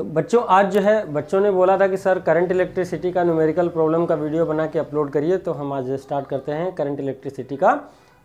बच्चों आज जो है बच्चों ने बोला था कि सर करंट इलेक्ट्रिसिटी का न्यूमेरिकल प्रॉब्लम का वीडियो बना के अपलोड करिए, तो हम आज स्टार्ट करते हैं करंट इलेक्ट्रिसिटी का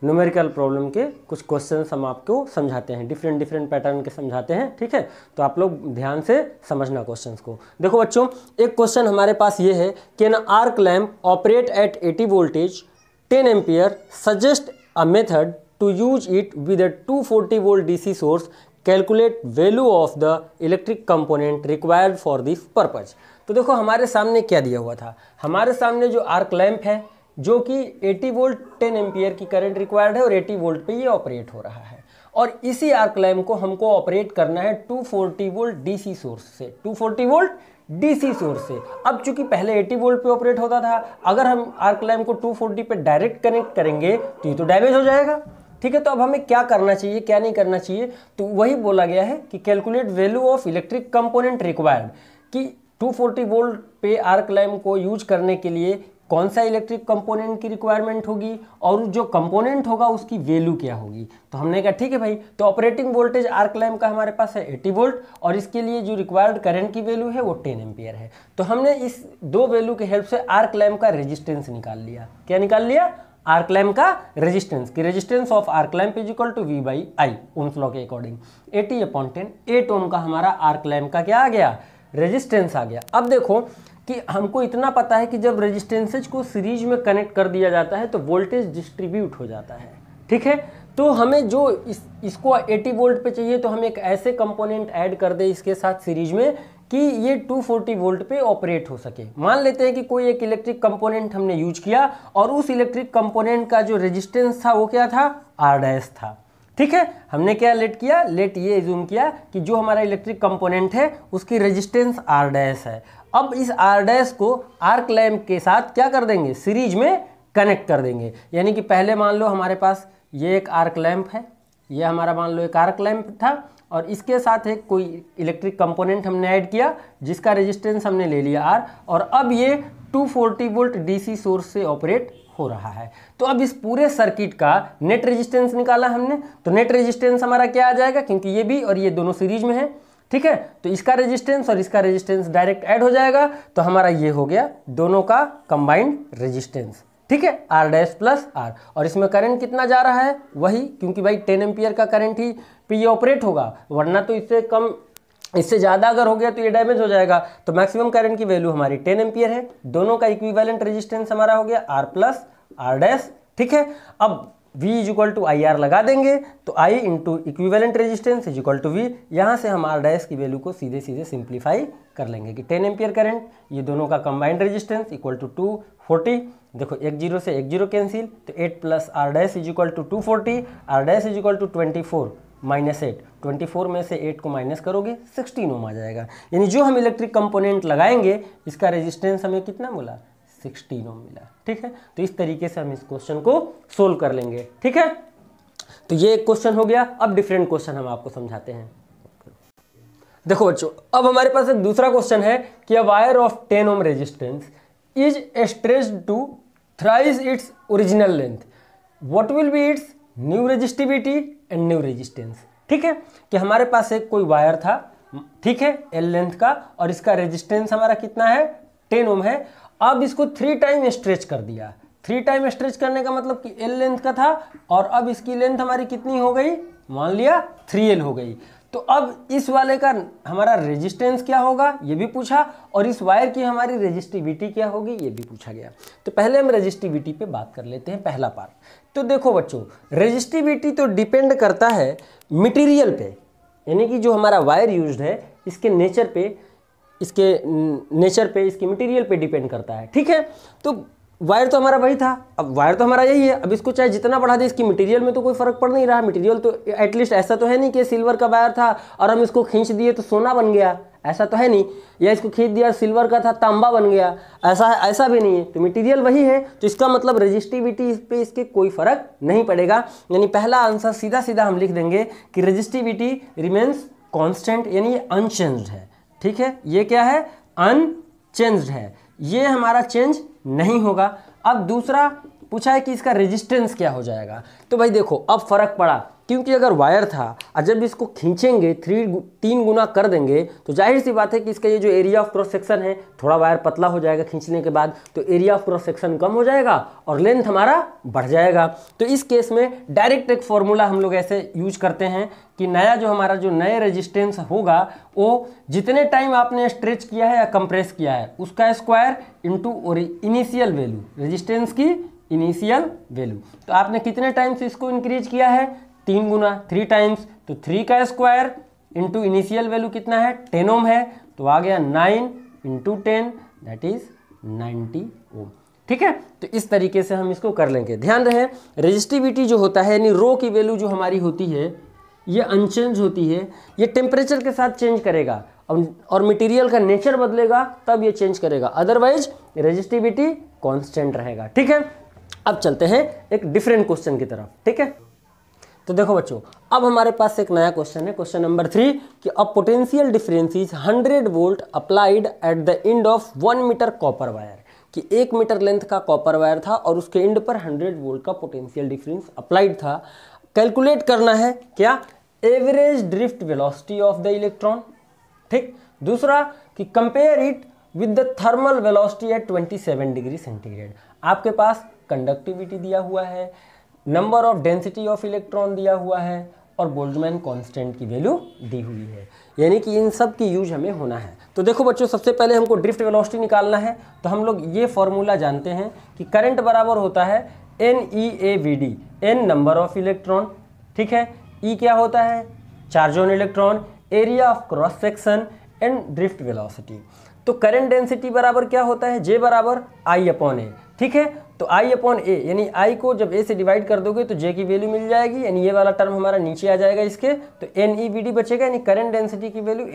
न्यूमेरिकल प्रॉब्लम के कुछ क्वेश्चंस हम आपको समझाते हैं, डिफरेंट पैटर्न के समझाते हैं। ठीक है, तो आप लोग ध्यान से समझना क्वेश्चंस को। देखो बच्चों, एक क्वेश्चन हमारे पास ये है कि an arc lamp operate at 80 voltage 10 ampere, suggest a method to use it with a 240 volt DC source, calculate value of the electric component required for this purpose. तो देखो हमारे सामने क्या दिया हुआ था, हमारे सामने जो आर्क लैंप है जो कि 80 वोल्ट 10 एम्पियर की करंट रिक्वायर्ड है और 80 वोल्ट पे ये ऑपरेट हो रहा है, और इसी आर्क लैंप को हमको ऑपरेट करना है 240 वोल्ट डीसी सोर्स से, 240 वोल्ट डीसी सोर्स से। अब चूंकि पहले 80 वोल्ट पे ऑपरेट होता था, अगर हम आर्क लैंप को 240 पे डायरेक्ट कनेक्ट करेंगे तो ये तो डैमेज हो जाएगा। ठीक है, तो अब हमें क्या करना चाहिए, क्या नहीं करना चाहिए, तो वही बोला गया है कि calculate value of electric component required, कि 240 वोल्ट पे आर्क लैम्प को यूज करने के लिए कौन सा इलेक्ट्रिक कंपोनेंट की रिक्वायरमेंट होगी और जो कंपोनेंट होगा उसकी वैल्यू क्या होगी। तो हमने कहा ठीक है भाई, तो ऑपरेटिंग वोल्टेज आर्क लैम्प का हमारे पास है 80 वोल्ट और इसके लिए जो रिक्वायर्ड करंट की वैल्यू है वो 10 एम्पियर है। तो हमने इस दो वैल्यू की हेल्प से आर्क लैम्प का रेजिस्टेंस निकाल लिया। क्या निकाल लिया? आर्क लैम्प का रेजिस्टेंस, की resistance of arc lamp is equal to V by I, ohm's law के अकॉर्डिंग 80/10, 8 ओम का हमारा आर्क लैम्प का क्या आ गया? रेजिस्टेंस आ गया। अब देखो कि हमको इतना पता है कि जब रेजिस्टेंसेज को सीरीज में कनेक्ट कर दिया जाता है तो वोल्टेज डिस्ट्रीब्यूट हो जाता है। ठीक है, तो हमें जो इसको 80 वोल्ट पे चाहिए तो हम एक ऐसे कंपोनेंट ऐड कर दे इसके साथ सीरीज में कि ये 240 वोल्ट पे ऑपरेट हो सके। मान लेते हैं कि कोई एक इलेक्ट्रिक कंपोनेंट हमने यूज किया और उस इलेक्ट्रिक कंपोनेंट का जो रेजिस्टेंस था वो क्या था? R डैश था। ठीक है, हमने क्या लेट किया? लेट ये एज्यूम किया कि जो हमारा इलेक्ट्रिक कंपोनेंट है उसकी रेजिस्टेंस R डैश है। अब इस R डैश को आर्क लैम्प के साथ क्या कर देंगे? सीरीज में कनेक्ट कर देंगे। यानी कि पहले मान लो हमारे पास ये एक आर्क लैम्प है, ये हमारा मान लो एक आर्क लैम्प था और इसके साथ एक कोई इलेक्ट्रिक कंपोनेंट हमने ऐड किया जिसका रेजिस्टेंस हमने ले लिया R, और अब ये 240 वोल्ट डीसी सोर्स से ऑपरेट हो रहा है। तो अब इस पूरे सर्किट का नेट रेजिस्टेंस निकाला हमने, तो नेट रेजिस्टेंस हमारा क्या आ जाएगा? क्योंकि ये भी और ये दोनों सीरीज में है। ठीक है, तो इसका रेजिस्टेंस और इसका रेजिस्टेंस डायरेक्ट ऐड हो जाएगा, तो हमारा ये हो गया दोनों का कंबाइंड रेजिस्टेंस। ठीक है, R डैश प्लस R, और इसमें करंट कितना जा रहा है? वही, क्योंकि भाई 10 एम्पियर का करंट ही पे ये ऑपरेट होगा, वरना तो इससे कम, इससे ज़्यादा अगर हो गया तो ये डैमेज हो जाएगा। तो मैक्सिमम करंट की वैल्यू हमारी 10 एम्पियर है। दोनों का इक्विवेलेंट रेजिस्टेंस हमारा हो गया R प्लस R डैश। ठीक है, अब V is equal to IR लगा देंगे, तो I into equivalent resistance is equal to V। यहाँ से हम R डैश की वैल्यू को सीधे सीधे सिंप्लीफाई कर लेंगे कि 10 एम्पियर करंट, ये दोनों का कंबाइंड रेजिस्टेंस इक्वल टू 240। देखो एक जीरो से एक जीरो कैंसिल, तो 8 plus R dash is equal to 240, R dash is equal to 24 minus 8, 24 में से 8 को माइनस करोगे 16 ओम आ जाएगा। यानी जो हम इलेक्ट्रिक कंपोनेंट लगाएंगे इसका रेजिस्टेंस हमें कितना मिला? 16 ओम मिला। ठीक है, तो इस तरीके से हम इस क्वेश्चन को सोल्व कर लेंगे। ठीक है, तो ये एक क्वेश्चन हो गया। अब डिफरेंट क्वेश्चन हम आपको समझाते हैं। देखो बच्चों, अब हमारे पास एक दूसरा क्वेश्चन है कि a wire of 10 ohm resistance is stretched to thrice its original length, what will be its new resistivity and new resistance. ठीक है, कि हमारे पास एक कोई वायर था, ठीक है, L लेंथ का, और इसका रेजिस्टेंस हमारा कितना है? 10 ओम है। अब इसको 3 टाइम स्ट्रेच कर दिया। 3 टाइम स्ट्रेच करने का मतलब कि L लेंथ का था और अब इसकी लेंथ हमारी कितनी हो गई? मान लिया 3L हो गई। तो अब इस वाले का हमारा रेजिस्टेंस क्या होगा ये भी पूछा, और इस वायर की हमारी रेजिस्टिविटी क्या होगी ये भी पूछा गया। तो पहले हम रेजिस्टिविटी पे बात कर लेते हैं, पहला पार्ट। तो देखो बच्चों, रेजिस्टिविटी तो डिपेंड करता है मटेरियल पे, यानी कि जो हमारा वायर यूज्ड है इसके नेचर पे, इसकी मटेरियल पे डिपेंड करता है। ठीक है, तो वायर तो हमारा वही था, अब वायर तो हमारा यही है, अब इसको चाहे जितना बढ़ा दे इसकी मटेरियल में तो कोई फर्क पड़ नहीं रहा। मटेरियल तो एटलीस्ट ऐसा तो है नहीं कि सिल्वर का वायर था और हम इसको खींच दिए तो सोना बन गया, ऐसा तो है नहीं, या इसको खींच दिया सिल्वर का था तांबा बन गया, ऐसा भी नहीं है। तो मटेरियल वही है, तो इसका मतलब रेजिस्टिविटी पे इसके कोई फर्क नहीं पड़ेगा। यानी पहला आंसर सीधा सीधा हम लिख देंगे कि रेजिस्टिविटी रिमेन्स कॉन्स्टेंट, यानी ये अनचेंज्ड है। ठीक है, ये क्या है? अनचेंज्ड है, ये हमारा चेंज नहीं होगा। अब दूसरा पूछा है कि इसका रेजिस्टेंस क्या हो जाएगा। तो भाई देखो अब फर्क पड़ा, क्योंकि अगर वायर था और जब इसको खींचेंगे 3 गुना कर देंगे तो जाहिर सी बात है कि इसका ये जो एरिया ऑफ क्रॉस सेक्शन है, थोड़ा वायर पतला हो जाएगा खींचने के बाद, तो एरिया ऑफ क्रॉस सेक्शन कम हो जाएगा और लेंथ हमारा बढ़ जाएगा। तो इस केस में डायरेक्ट एक फॉर्मूला हम लोग ऐसे यूज करते हैं कि नया जो हमारा जो नए रेजिस्टेंस होगा वो जितने टाइम आपने स्ट्रेच किया है या कंप्रेस किया है उसका square into initial value, resistance की इनिशियल वैल्यू। तो आपने कितने टाइम्स इसको इंक्रीज किया है, 3 गुना, 3 टाइम्स, तो 3 का स्क्वायर इंटू इनिशियल वैल्यू कितना है, 10 ओम है, तो आ गया 9 इंटू 10 दैट इज 90 ओम। ठीक है, तो इस तरीके से हम इसको कर लेंगे। ध्यान रहे रेजिस्टिविटी जो होता है यानी रो की वैल्यू जो हमारी होती है ये अनचेंज होती है, ये टेम्परेचर के साथ चेंज करेगा और मटेरियल का नेचर बदलेगा तब ये चेंज करेगा, अदरवाइज रेजिस्टिविटी कांस्टेंट रहेगा। ठीक है, अब चलते हैं एक डिफरेंट क्वेश्चन की तरफ। ठीक है, तो देखो बच्चों अब हमारे पास एक नया क्वेश्चन है, क्वेश्चन नंबर 3 कि a potential difference is 100 volt applied at the end of 1 metre copper wire, कि 1 मीटर लेंथ का कॉपर वायर था और उसके एंड पर 100 वोल्ट का पोटेंशियल डिफरेंस अप्लाइड था। कैलकुलेट करना है क्या, average drift velocity of the electron. ठीक, दूसरा कि compare it with the thermal velocity at 27 degree centigrade. आपके पास कंडक्टिविटी दिया हुआ है, number of density of electron दिया हुआ है और बोल्ट्जमैन कांस्टेंट की वैल्यू दी हुई है, यानी कि इन सब की यूज हमें होना है। तो देखो बच्चों सबसे पहले हमको ड्रिफ्ट वेलोसिटी निकालना है, तो हम लोग ये फॉर्मूला जानते हैं कि करंट बराबर होता है NEAVD, N number of electron, ठीक है, E क्या होता है charge on electron, area of cross section and drift velocity. तो करंट डेंसिटी बराबर क्या होता है, J बराबर I/A। ठीक है, तो I/A यानी I को जब A से डिवाइड कर दोगे तो J की वैल्यू मिल जाएगी, यानी ये वाला टर्म हमारा नीचे आ जाएगा इसके, तो NEVD बचेगा, यानी करंट डेंसिटी की वैल्यू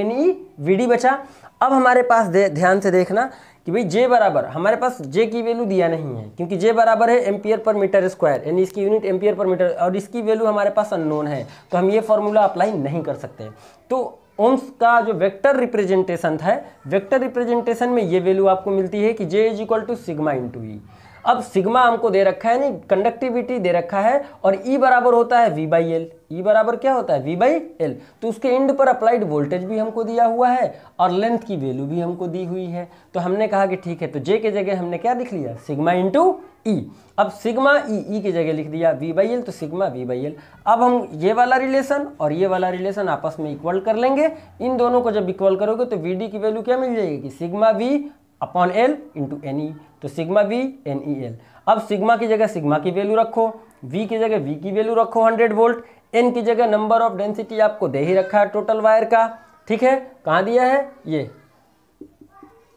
NEVD बचा। अब हमारे पास ध्यान से देखना कि भाई J बराबर, हमारे पास J की वैल्यू दिया नहीं है क्योंकि J बराबर है एम्पियर पर मीटर स्क्वायर, यानी इसकी यूनिट एम्पियर पर मीटर, और इसकी वैल्यू हमारे पास अननोन है, तो हम ये फॉर्मूला अप्लाई नहीं कर सकते। तो ओम्स का जो वेक्टर रिप्रेजेंटेशन था, वेक्टर रिप्रेजेंटेशन में ये वैल्यू आपको मिलती है कि J is equal to sigma into E. अब सिग्मा हमको दे रखा है, नहीं कंडक्टिविटी दे रखा है, और E बराबर होता है V/L। E बराबर क्या होता है V/L, तो उसके एंड पर अप्लाइड वोल्टेज भी हमको दिया हुआ है और लेंथ की वैल्यू भी हमको दी हुई है। तो हमने कहा कि ठीक है, तो J के जगह हमने क्या लिख लिया, सिग्मा इंटू E। अब सिग्मा E की जगह लिख दिया V/L, तो सिग्मा V/L। अब हम ये वाला रिलेशन और ये वाला रिलेशन आपस में इक्वल कर लेंगे। इन दोनों को जब इक्वल करोगे तो VD की वैल्यू क्या मिल जाएगी, सिग्मा V/L इंटू NE, तो सिग्मा V NEL। अब सिग्मा की जगह सिग्मा की वैल्यू रखो, V की जगह V की वैल्यू रखो 100 वोल्ट, N की जगह नंबर ऑफ डेंसिटी आपको दे ही रखा है टोटल वायर का। ठीक है, कहाँ दिया है,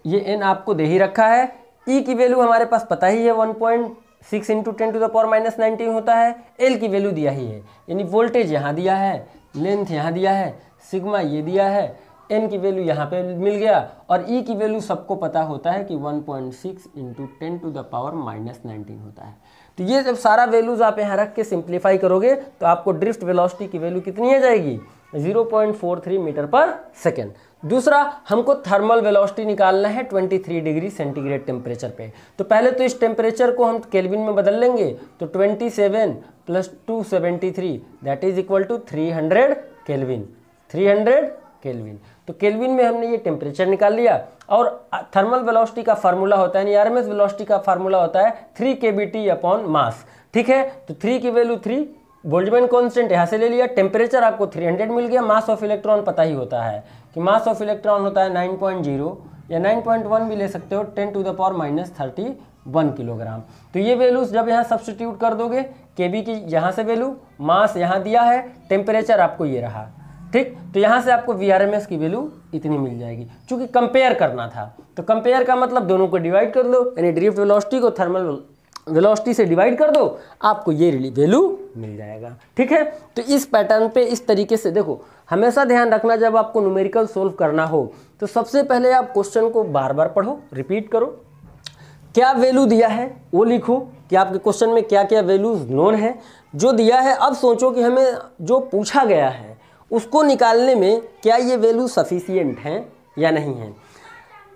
ये N आपको दे ही रखा है। E की वैल्यू हमारे पास पता ही है 1.6 इंटू 10⁻⁻19 होता है। L की वैल्यू दिया ही है, यानी वोल्टेज यहाँ दिया है, लेंथ यहाँ दिया है, सिग्मा ये दिया है, N की वैल्यू यहाँ पे मिल गया, और E की वैल्यू सबको पता होता है कि 1.6 इंटू 10⁻⁻19 होता है। तो ये जब सारा वैल्यूज आप यहाँ रख के सिंप्लीफाई करोगे तो आपको ड्रिफ्ट वेलोसिटी की वैल्यू कितनी आ जाएगी, 0.43 मीटर पर सेकेंड। दूसरा हमको थर्मल वेलोसिटी निकालना है 23 डिग्री सेंटीग्रेड टेम्परेचर पे। तो पहले तो इस टेम्परेचर को हम केल्विन में बदल लेंगे, तो 27 + 273 that is equal to 300 kelvin, 300 kelvin. तो केल्विन में हमने ये टेम्परेचर निकाल लिया, और थर्मल वेलोसिटी का फार्मूला होता है, यानी आरएमएस वेलोसिटी का फार्मूला होता है 3 kBT/मास। ठीक है, तो 3 की वैल्यू 3, बोल्ट्जमैन कांस्टेंट यहाँ से ले लिया, टेम्परेचर आपको 300 मिल गया, मास ऑफ इलेक्ट्रॉन पता ही होता है कि मास ऑफ इलेक्ट्रॉन होता है 9.0 या 9.1 भी ले सकते हो, 10⁻⁻31 किलोग्राम। तो ये वैल्यूज जब यहाँ सब्स्टिट्यूट कर दोगे, केबी की यहाँ से वैल्यू, मास यहाँ दिया है, टेम्परेचर आपको ये रहा। ठीक, तो यहाँ से आपको VRMS की वैल्यू इतनी मिल जाएगी। चूंकि कंपेयर करना था, तो कंपेयर का मतलब दोनों को डिवाइड कर दो, यानी ड्रिफ्ट वेलोसिटी को थर्मल वेलोसिटी से डिवाइड कर दो, आपको ये वैल्यू मिल जाएगा। ठीक है, तो इस पैटर्न पे इस तरीके से देखो, हमेशा ध्यान रखना जब आपको न्यूमेरिकल सोल्व करना हो तो सबसे पहले आप क्वेश्चन को बार बार पढ़ो, रिपीट करो, क्या वैल्यू दिया है वो लिखो कि आपके क्वेश्चन में क्या क्या वैल्यूज नोन है, जो दिया है अब सोचो कि हमें जो पूछा गया है उसको निकालने में क्या ये वैल्यू सफिशिएंट हैं या नहीं है।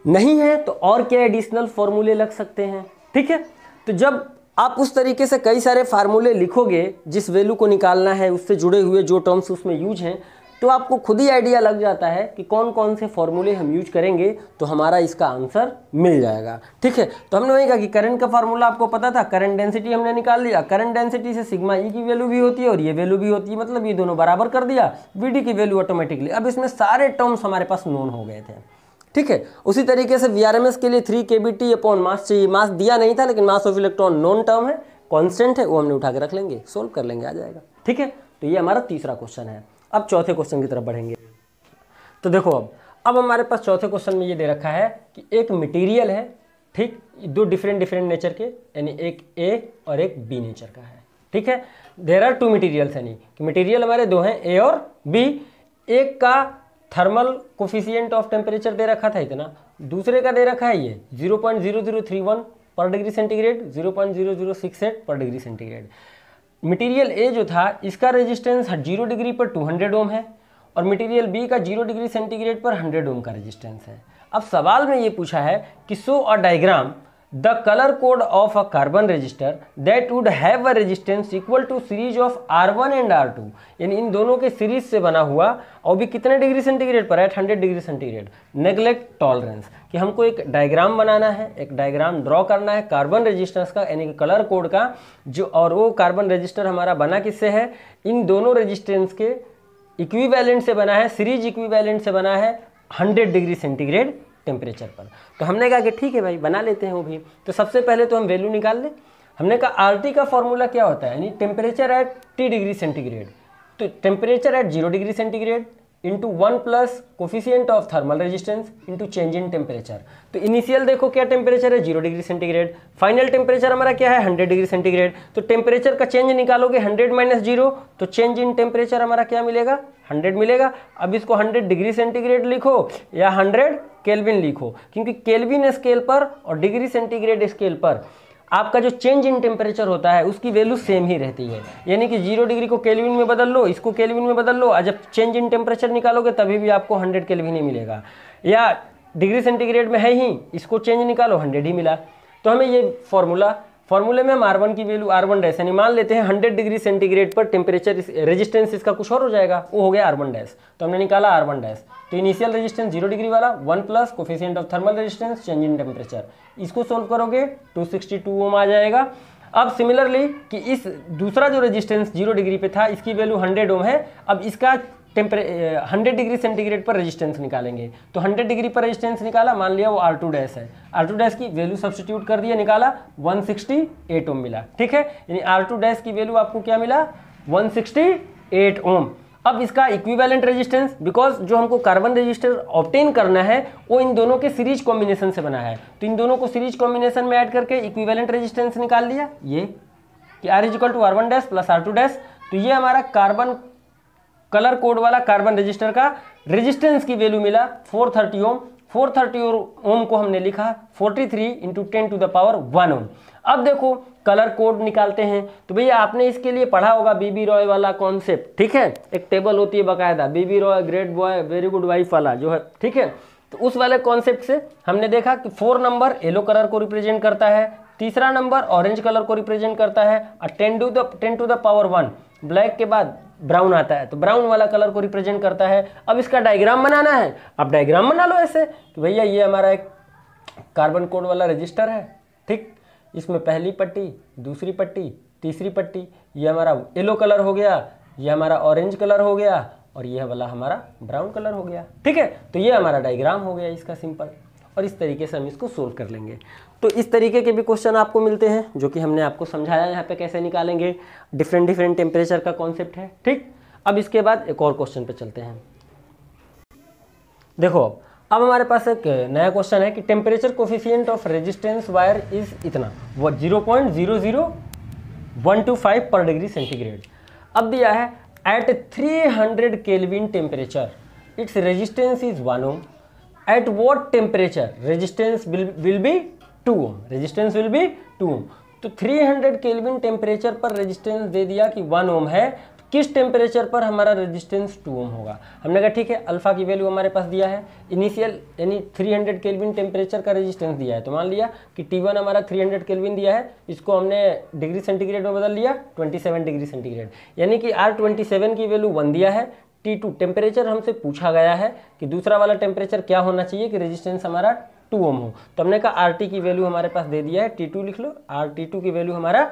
नहीं है तो और क्या एडिशनल फॉर्मूले लग सकते हैं। ठीक है, तो जब आप उस तरीके से कई सारे फार्मूले लिखोगे जिस वैल्यू को निकालना है, उससे जुड़े हुए जो टर्म्स उसमें यूज हैं, तो आपको खुद ही आइडिया लग जाता है कि कौन कौन से फॉर्मूले हम यूज करेंगे तो हमारा इसका आंसर मिल जाएगा। ठीक है, तो हमने वही कहा कि करंट का फार्मूला आपको पता था, करंट डेंसिटी हमने निकाल लिया, करंट डेंसिटी से सिग्मा ई की वैल्यू भी होती है और ये वैल्यू भी होती है, मतलब ये दोनों बराबर कर दिया, वीडी की वैल्यू ऑटोमेटिकली। अब इसमें सारे टर्म्स हमारे पास नोन हो गए थे। ठीक है, उसी तरीके से वीआरएमएस के लिए 3 kBt अपॉन मास चाहिए, मास दिया नहीं था लेकिन mass of electron non term है, कांस्टेंट है, वो हमने उठा के रख लेंगे, सोल्व कर लेंगे, आ जाएगा। ठीक है, तो ये हमारा तीसरा क्वेश्चन है। अब चौथे क्वेश्चन की तरफ बढ़ेंगे। तो देखो अब हमारे पास चौथे क्वेश्चन में ये दे रखा है कि एक मटेरियल है, ठीक, दो डिफरेंट नेचर के, यानी एक ए और एक बी नेचर का है। ठीक है, देयर आर 2 मटेरियल्स, यानी कि मटेरियल हमारे दो हैं, ए और बी। एक का थर्मल कोफिशिएंट ऑफ टेम्परेचर दे रखा था इतना, दूसरे का दे रखा है ये 0.0031 पर डिग्री सेंटीग्रेड, 0.0068 पर डिग्री सेंटीग्रेड। मटेरियल ए जो था इसका रेजिस्टेंस 0 डिग्री पर 200 ओम है और मटेरियल बी का 0 डिग्री सेंटीग्रेड पर 100 ओम का रेजिस्टेंस है। अब सवाल में ये पूछा है कि show a diagram the colour code of a carbon resistor that would have a resistance equal to series of R1 and R2, यानी इन दोनों के सीरीज से बना हुआ, और भी कितने डिग्री सेंटीग्रेड पर है, 100 डिग्री सेंटीग्रेड। नेग्लेक्ट टॉलरेंस, कि हमको एक डायग्राम बनाना है, एक डायग्राम ड्रॉ करना है कार्बन रजिस्टर्स का, यानी कि कलर कोड का, जो, और वो कार्बन रजिस्टर हमारा बना किससे है, इन दोनों रजिस्टेंस के इक्विवेलेंट से बना है, सीरीज इक्विवेलेंट से बना है 100 डिग्री सेंटीग्रेड टेम्परेचर पर। तो हमने कहा कि ठीक है भाई बना लेते हैं वो भी। तो सबसे पहले तो हम वैल्यू निकाल लें। हमने कहा आरटी का फॉर्मूला क्या होता है, यानी temperature at T degree centigrade, तो temperature at 0 degree centigrade into 1 plus coefficient of thermal resistance into change in temperature. तो इनिशियल देखो क्या टेम्परेचर है, 0 डिग्री सेंटीग्रेड, फाइनल टेम्परेचर हमारा क्या है, 100 डिग्री सेंटीग्रेड। तो टेम्परेचर का चेंज निकालोगे 100 माइनस 0, तो चेंज इन टेम्परेचर हमारा क्या मिलेगा, 100 मिलेगा। अब इसको 100 डिग्री सेंटीग्रेड लिखो या 100 केल्विन लिखो, क्योंकि केल्विन स्केल पर और डिग्री सेंटीग्रेड स्केल पर आपका जो चेंज इन टेम्परेचर होता है उसकी वैल्यू सेम ही रहती है। यानी कि 0 डिग्री को केल्विन में बदल लो, इसको केल्विन में बदल लो, और जब चेंज इन टेम्परेचर निकालोगे तभी भी आपको 100 केल्विन ही मिलेगा। या डिग्री सेंटीग्रेड में है ही, इसको चेंज निकालो 100 ही मिला। तो हमें ये फॉर्मूले में हम R1 की वैल्यू R1 डैश, यानी मान लेते हैं 100 डिग्री सेंटीग्रेड पर टेम्परेचर रेजिस्टेंस इसका कुछ और हो जाएगा, वो हो गया R1 डैश। तो हमने निकाला R1 डैश। तो इनिशियल रेजिस्टेंस 0 डिग्री वाला 1 plus coefficient of thermal resistance change in temperature, इसको सोल्व करोगे 262 ओम आ जाएगा। अब सिमिलरली कि इस दूसरा जो रेजिस्टेंस 0 डिग्री पे था इसकी वैल्यू 100 ओम है, अब इसका 100 डिग्री सेंटीग्रेड पर रेजिस्टेंस निकालेंगे। तो 100 डिग्री पर रेजिस्टेंस निकाला, मान लिया वो R2 डैश है, R2 डैश की वैल्यू सब्स्टिट्यूट कर दिया, निकाला 168 ओम मिला। ठीक है, यानी R2 डैश की वैल्यू आपको क्या मिला, 168 ओम। अब इसका इक्विवेलेंट रेजिस्टेंस, बिकॉज जो हमको कार्बन रेजिस्टर ऑब्टेन करना है वो इन दोनों के सीरीज कॉम्बिनेशन से बना है, तो इन दोनों को सीरीज कॉम्बिनेशन में ऐड करके इक्विवेलेंट रेजिस्टेंस निकाल लिया, ये कि R equal to R1 dash plus R2 dash. तो ये हमारा कार्बन कलर कोड वाला कार्बन रजिस्टर का रेजिस्टेंस की वैल्यू मिला 430 ओम। 430 ओम को हमने लिखा 43 into 10 to the power 1 ohm. अब देखो कलर कोड निकालते हैं, तो भैया आपने इसके लिए पढ़ा होगा बीबी रॉय वाला कॉन्सेप्ट, ठीक है, एक टेबल होती है बाकायदा, B B Roy great boy very good wife वाला जो है, ठीक है। तो उस वाले कॉन्सेप्ट से हमने देखा कि 4 नंबर येलो कलर को रिप्रेजेंट करता है, तीसरा नंबर ऑरेंज कलर को रिप्रेजेंट करता है, और 10 टू द पावर 1 ब्लैक के बाद ब्राउन आता है, तो ब्राउन वाला कलर को रिप्रेजेंट करता है। अब इसका डायग्राम बनाना है, अब डायग्राम बना लो ऐसे कि भैया ये हमारा एक कार्बन कोड वाला रजिस्टर है, ठीक, इसमें पहली पट्टी, दूसरी पट्टी, तीसरी पट्टी, ये हमारा येलो कलर हो गया, ये हमारा ऑरेंज कलर हो गया, और ये वाला हमारा ब्राउन कलर हो गया, ठीक है। तो ये हमारा डायग्राम हो गया इसका सिंपल, और इस तरीके से हम इसको सोल्व कर लेंगे। तो इस तरीके के भी क्वेश्चन आपको मिलते हैं, जो कि हमने आपको समझाया यहाँ पे कैसे निकालेंगे, डिफरेंट टेम्परेचर का कॉन्सेप्ट है, ठीक। अब इसके बाद एक और क्वेश्चन पे चलते हैं। देखो अब हमारे पास एक नया क्वेश्चन है कि temperature coefficient of resistance wire is इतना 0.00125 पर डिग्री सेंटीग्रेड। अब दिया है at 300 kelvin temperature its resistance is 1 ohm, at what temperature resistance will be 2 ohm, resistance will be 2 ohm. तो 300 केल्विन टेम्परेचर पर रेजिस्टेंस दे दिया कि 1 ओम है, किस टेम्परेचर पर हमारा रेजिस्टेंस 2 ओम होगा। हमने कहा ठीक है, अल्फा की वैल्यू हमारे पास दिया है, इनिशियल यानी 300 केल्विन टेम्परेचर का रेजिस्टेंस दिया है, तो मान लिया कि T1 हमारा 300 केल्विन दिया है, इसको हमने डिग्री सेंटीग्रेड में बदल लिया 27 डिग्री सेंटीग्रेड, यानी कि R27 की वैल्यू 1 दिया है। T2 टेम्परेचर हमसे पूछा गया है कि दूसरा वाला टेम्परेचर क्या होना चाहिए कि रेजिस्टेंस हमारा 2 ओम हो, तो हमने कहा RT की वैल्यू हमारे पास दे दिया है, T2 लिख लो, RT2 की वैल्यू हमारा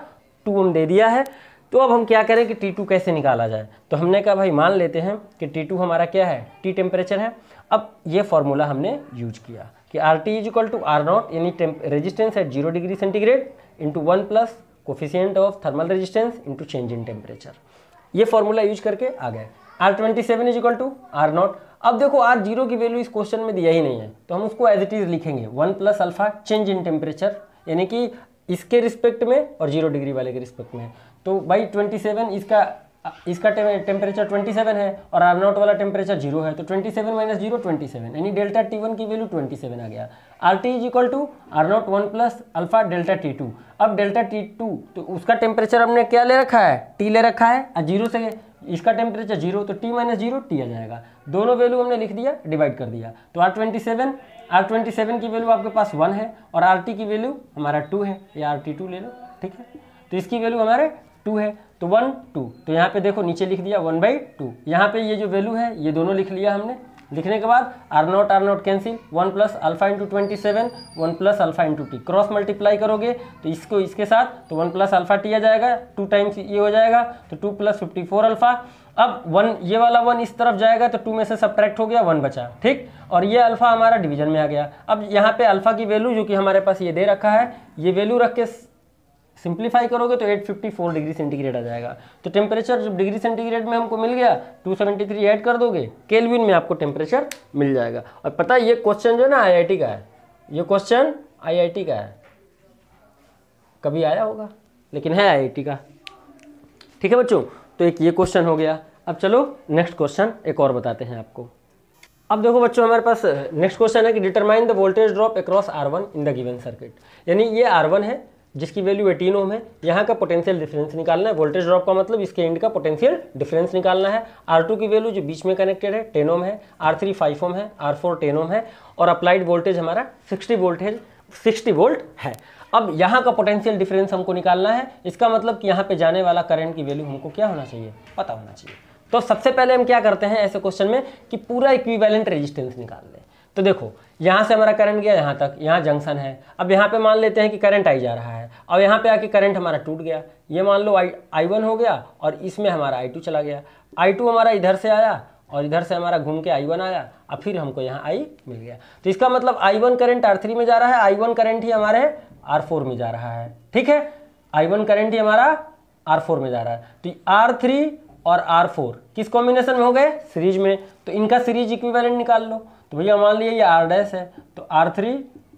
2 ओम दे दिया है। तो अब हम क्या करें कि T2 कैसे निकाला जाए, तो हमने कहा भाई मान लेते हैं कि T2 हमारा क्या है, T टेम्परेचर है। अब ये फॉर्मूला हमने यूज किया कि RT is equal to R0 यानी resistance at 0 degree centigrade into 1 plus coefficient of thermal resistance into change in temperature. ये फॉर्मूला यूज करके आ गए। R27 is equal to R0। अब देखो R0 की वैल्यू इस क्वेश्चन में दिया ही नहीं है, तो हम उसको एज इट इज लिखेंगे 1 plus alpha change in temperature, यानी कि इसके रिस्पेक्ट में और 0 डिग्री वाले के रिस्पेक्ट में। तो भाई 27 इसका टेम्परेचर 27 है और R0 वाला टेम्परेचर 0 है, तो 27 माइनस 0 27, यानी डेल्टा T1 की वैल्यू 27 आ गया। RT is equal to R0 1 plus alpha delta T2। अब डेल्टा T2 तो उसका टेम्परेचर हमने क्या ले रखा है, T ले रखा है, और 0 से इसका टेम्परेचर 0, तो T माइनस 0 T आ जाएगा। दोनों वैल्यू हमने लिख दिया, डिवाइड कर दिया, तो R27 की वैल्यू आपके पास 1 है और RT की वैल्यू हमारा 2 है, या RT2 ले लो, ठीक है। तो इसकी वैल्यू हमारे 2 है, तो 1 2, तो यहाँ पे देखो नीचे लिख दिया 1/2। यहाँ पे ये जो वैल्यू है ये दोनों लिख लिया हमने। लिखने के बाद R0 cancel, 1 plus alpha into 27 1 plus alpha into T, cross multiply करोगे तो इसको इसके साथ, तो 1 प्लस अल्फा टी आ जाएगा, 2 टाइम्स ये हो जाएगा, तो 2 प्लस 54 अल्फा। अब 1 ये वाला 1 इस तरफ जाएगा तो 2 में से सब्ट्रैक्ट हो गया, 1 बचा, ठीक। और ये अल्फा हमारा डिवीजन में आ गया। अब यहाँ पे अल्फा की वैल्यू जो कि हमारे पास ये दे रखा है, ये वैल्यू रख के सिंप्लीफाई करोगे तो 854 डिग्री सेंटीग्रेड आ जाएगा। तो टेम्परेचर जब डिग्री सेंटीग्रेड में हमको मिल गया, 273 ऐड कर दोगे, केल्विन में आपको टेम्परेचर मिल जाएगा। और पता है ये क्वेश्चन जो है ना IIT का है, ये क्वेश्चन IIT का है, कभी आया होगा लेकिन है IIT का, ठीक है बच्चों। तो एक ये क्वेश्चन हो गया। अब चलो नेक्स्ट क्वेश्चन एक और बताते हैं आपको। अब देखो बच्चों हमारे पास नेक्स्ट क्वेश्चन है कि determine the voltage drop across R1 in the given circuit, यानी ये R1 है जिसकी वैल्यू 18 ओम है, यहाँ का पोटेंशियल डिफरेंस निकालना है। वोल्टेज ड्रॉप का मतलब इसके एंड का पोटेंशियल डिफरेंस निकालना है। R2 की वैल्यू जो बीच में कनेक्टेड है 10 ओम है, R3 5 ओम है, R4 10 ओम है, और अप्लाइड वोल्टेज हमारा 60 वोल्ट है। अब यहाँ का पोटेंशियल डिफरेंस हमको निकालना है, इसका मतलब कि यहाँ पे जाने वाला करंट की वैल्यू हमको क्या होना चाहिए, पता होना चाहिए। तो सबसे पहले हम क्या करते हैं ऐसे क्वेश्चन में कि पूरा इक्विवेलेंट रेजिस्टेंस निकाल लें। तो देखो यहाँ से हमारा करंट गया यहाँ तक, यहाँ जंक्शन है। अब यहाँ पे मान लेते हैं कि करंट आई जा रहा है, अब यहाँ पे आके करंट हमारा टूट गया, ये मान लो I1 हो गया और इसमें हमारा I2 चला गया। I2 हमारा इधर से आया और इधर से हमारा घूम के I1 आया, अब फिर हमको यहाँ I मिल गया। तो इसका मतलब I1 करंट R3 में जा रहा है, I1 करंट ही हमारे R4 में जा रहा है, ठीक है। I1 करंट ही हमारा R4 में जा रहा है। तो R3 और R4 किस कॉम्बिनेशन में हो गए, सीरीज में, तो इनका सीरीज इक्विवेलेंट निकाल लो। तो भैया मान लिया ये R डैश है, तो R3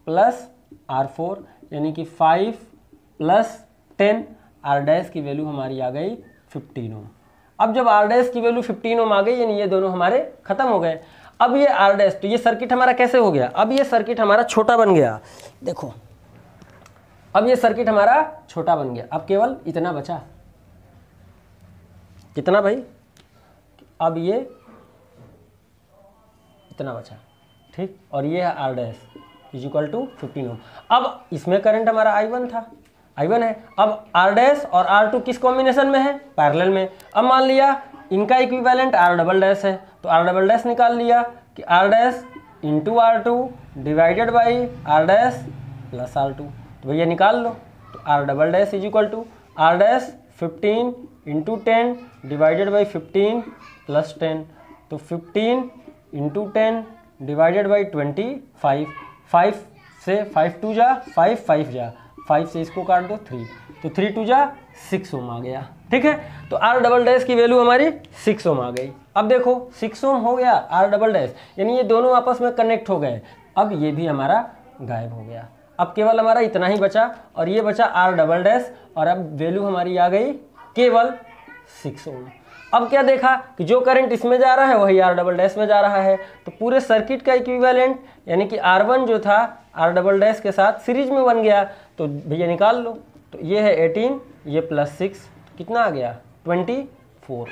प्लस R4 यानी कि 5 प्लस 10, R डैश की वैल्यू हमारी आ गई 15 ओम। अब जब R डैश की वैल्यू 15 ओम आ गई यानी ये दोनों हमारे खत्म हो गए। अब ये R डैश, तो ये सर्किट हमारा कैसे हो गया, अब ये सर्किट हमारा छोटा बन गया। देखो अब ये सर्किट हमारा छोटा बन गया, अब केवल इतना बचा, कितना भाई, अब ये इतना बचा, ठीक। और ये है R dash is equal to 15 ohm. अब इसमें करंट हमारा I1 था, I1 है। अब R डैश और R2 किस कॉम्बिनेशन में है, पैरेलल में। अब मान लिया इनका इक्विवेलेंट R डबल डैश है, तो R डबल डैश निकाल लिया कि R dash into R2 divided by R dash plus R2, तो भैया निकाल लो। तो R double dash is equal to R dash 15 into 10 divided by 15 plus 10, तो 15 इंटू 10 डिवाइडेड बाई 25, 5 से 5 2 जा 5 5 जा 5 से इसको काट दो 3, तो 3 2 जा 6 ओम आ गया, ठीक है। तो R डबल डैश की वैल्यू हमारी 6 ओम आ गई। अब देखो 6 ओम हो गया R डबल डैश, यानी ये दोनों आपस में कनेक्ट हो गए। अब ये भी हमारा गायब हो गया, अब केवल हमारा इतना ही बचा और ये बचा R डबल डैश, और अब वैल्यू हमारी आ गई केवल 6 ओम। अब क्या देखा कि जो करंट इसमें जा रहा है वही R डबल डैश में जा रहा है, तो पूरे सर्किट का इक्विवेलेंट यानी कि R1 जो था R डबल डैश के साथ सीरीज में बन गया। तो भैया निकाल लो, तो ये है 18, ये प्लस 6, कितना आ गया 24, ओम।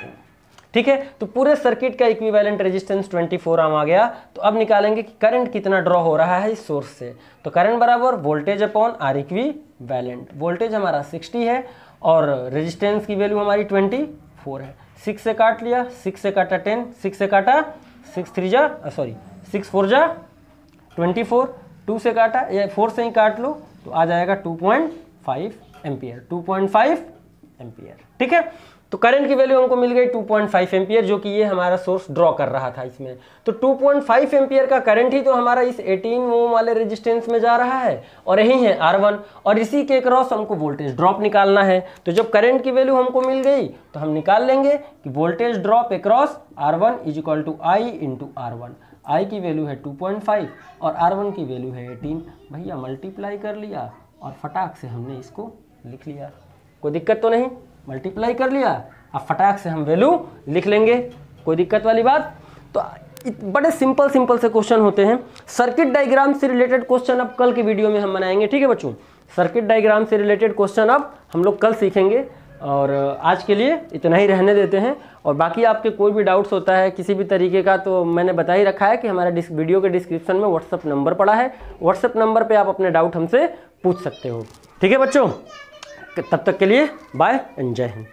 ठीक है, तो पूरे सर्किट का इक्विवेलेंट रेजिस्टेंस 24 ओम आ गया। तो अब निकालेंगे कि करंट कितना ड्रॉ हो रहा है इस सोर्स से। तो करंट बराबर voltage upon R equivalent. Voltage हमारा 60 है और रेजिस्टेंस की वैल्यू हमारी 24 है। 6 से काट लिया, 6 से काटा 10, 6 से काटा 6 4 जा 24, 2 से काटा या 4 से ही काट लो तो आ जाएगा 2.5 एम्पियर, 2.5 एम्पियर। ठीक है, तो करंट की वैल्यू हमको मिल गई 2.5 एम्पियर, जो कि ये हमारा सोर्स ड्रॉ कर रहा था इसमें। तो 2.5 एम्पियर का करंट ही तो हमारा इस 18 ओम वाले रेजिस्टेंस में जा रहा है और यही है R1, और इसी के क्रॉस हमको वोल्टेज ड्रॉप निकालना है। तो जब करंट की वैल्यू हमको मिल गई तो हम निकाल लेंगे कि voltage drop across R1 is equal to I into R1। I की वैल्यू है 2.5 और R1 की वैल्यू है 18। भैया मल्टीप्लाई कर लिया और फटाक से हमने इसको लिख लिया, कोई दिक्कत तो नहीं। मल्टीप्लाई कर लिया, अब फटाक से हम वैल्यू लिख लेंगे, कोई दिक्कत वाली बात। तो बड़े सिंपल से क्वेश्चन होते हैं। सर्किट डायग्राम से रिलेटेड क्वेश्चन अब कल की वीडियो में हम बनाएंगे। ठीक है बच्चों, सर्किट डायग्राम से रिलेटेड क्वेश्चन अब हम लोग कल सीखेंगे, और आज के लिए इतना ही रहने देते हैं। और बाकी आपके कोई भी डाउट्स होता है किसी भी तरीके का, तो मैंने बता ही रखा है कि हमारे वीडियो के डिस्क्रिप्शन में व्हाट्सअप नंबर पड़ा है। व्हाट्सअप नंबर पे आप अपने डाउट हमसे पूछ सकते हो। ठीक है बच्चों, तब तक के लिए बाय एंड जय हिंद।